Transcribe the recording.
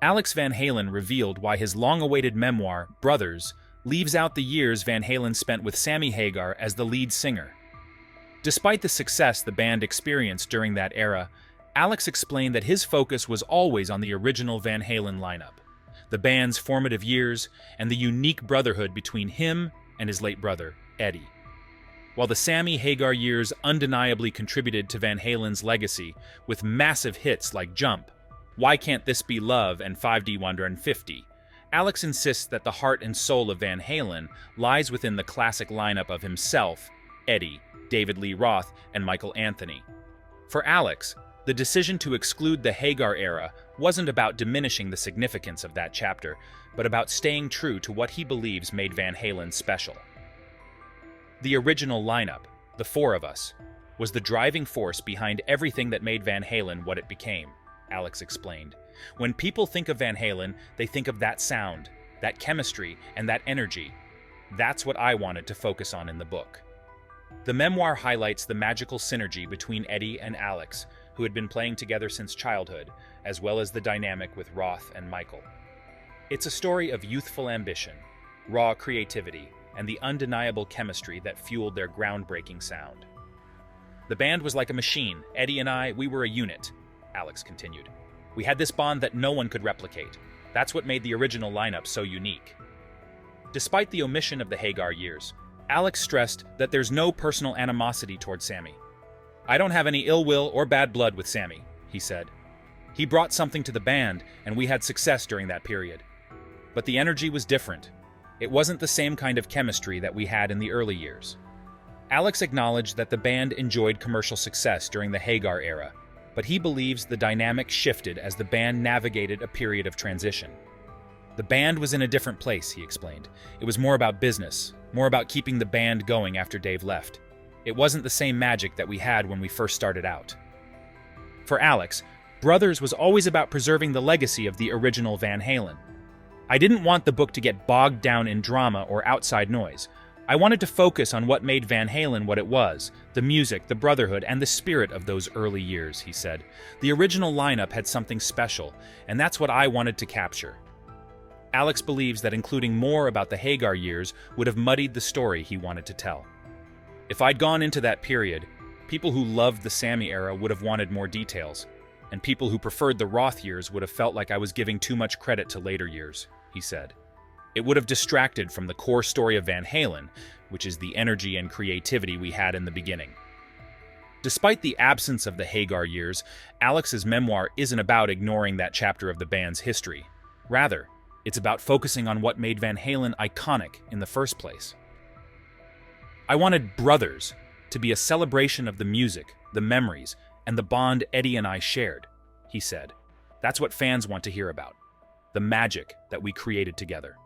Alex Van Halen revealed why his long-awaited memoir, Brothers, leaves out the years Van Halen spent with Sammy Hagar as the lead singer. Despite the success the band experienced during that era, Alex explained that his focus was always on the original Van Halen lineup, the band's formative years, and the unique brotherhood between him and his late brother, Eddie. While the Sammy Hagar years undeniably contributed to Van Halen's legacy with massive hits like Jump, Why Can't This Be Love, and 5D150, Alex insists that the heart and soul of Van Halen lies within the classic lineup of himself, Eddie, David Lee Roth, and Michael Anthony. For Alex, the decision to exclude the Hagar era wasn't about diminishing the significance of that chapter, but about staying true to what he believes made Van Halen special. The original lineup, the four of us, was the driving force behind everything that made Van Halen what it became, Alex explained. When people think of Van Halen, they think of that sound, that chemistry, and that energy. That's what I wanted to focus on in the book. The memoir highlights the magical synergy between Eddie and Alex, who had been playing together since childhood, as well as the dynamic with Roth and Michael. It's a story of youthful ambition, raw creativity, and the undeniable chemistry that fueled their groundbreaking sound. The band was like a machine. Eddie and I, we were a unit, Alex continued. We had this bond that no one could replicate. That's what made the original lineup so unique. Despite the omission of the Hagar years, Alex stressed that there's no personal animosity toward Sammy. I don't have any ill will or bad blood with Sammy, he said. He brought something to the band, and we had success during that period. But the energy was different. It wasn't the same kind of chemistry that we had in the early years. Alex acknowledged that the band enjoyed commercial success during the Hagar era, but he believes the dynamic shifted as the band navigated a period of transition. The band was in a different place, he explained. It was more about business, more about keeping the band going after Dave left. It wasn't the same magic that we had when we first started out. For Alex, Brothers was always about preserving the legacy of the original Van Halen. I didn't want the book to get bogged down in drama or outside noise. I wanted to focus on what made Van Halen what it was, the music, the brotherhood, and the spirit of those early years, he said. The original lineup had something special, and that's what I wanted to capture. Alex believes that including more about the Hagar years would have muddied the story he wanted to tell. If I'd gone into that period, people who loved the Sammy era would have wanted more details, and people who preferred the Roth years would have felt like I was giving too much credit to later years, he said. It would have distracted from the core story of Van Halen, which is the energy and creativity we had in the beginning. Despite the absence of the Hagar years, Alex's memoir isn't about ignoring that chapter of the band's history. Rather, it's about focusing on what made Van Halen iconic in the first place. I wanted Brothers to be a celebration of the music, the memories, and the bond Eddie and I shared, he said. That's what fans want to hear about, the magic that we created together.